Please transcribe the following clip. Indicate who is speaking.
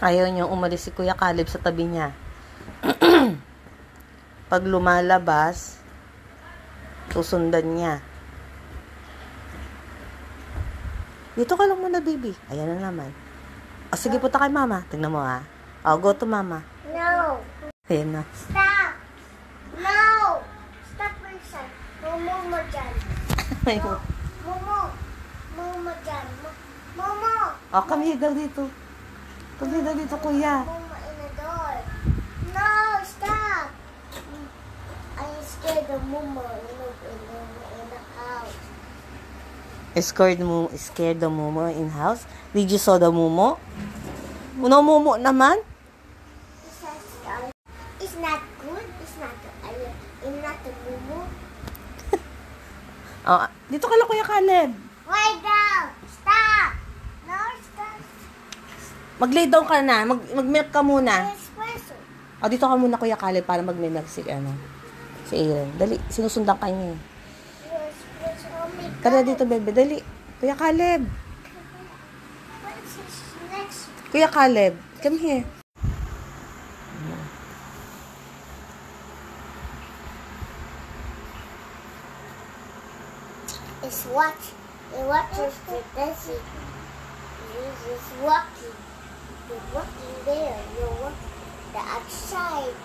Speaker 1: Ayaw niyang umalis si Kuya Caleb sa tabi niya. Pag lumalabas, susundan niya. Dito ka lang muna, baby. Ayan na naman. O, sige, punta kay mama. Tingnan mo, ha. O, go to mama.
Speaker 2: No.
Speaker 1: Ayan na.
Speaker 2: Stop. No. Stop, person. Momo dyan. Momo. Momo dyan. Momo.
Speaker 1: O, come here daw dito. Come here daw dito, kuya.
Speaker 2: Momo in the door. No, stop. I'm scared of Momo in the house.
Speaker 1: Scared the Momo in house? Did you saw the Momo? No Momo naman?
Speaker 2: It's not good. It's not a Momo.
Speaker 1: Oh, dito ka lang, Kuya Caleb.
Speaker 2: Wait down. Stop. No, stop.
Speaker 1: Mag-lay down ka na. Mag-milk ka muna.
Speaker 2: Espresso.
Speaker 1: O, dito ka muna, Kuya Caleb, para mag-milk si Aaron. Dali, sinusundan ka niya.
Speaker 2: Espresso. Oh my God.
Speaker 1: Tara dito, bebe. Dali. Kuya Caleb.
Speaker 2: What's this next?
Speaker 1: Kuya Caleb. Come here.
Speaker 2: It's watching. It watches the desert. It's walking. You're walking there. You're walking the outside.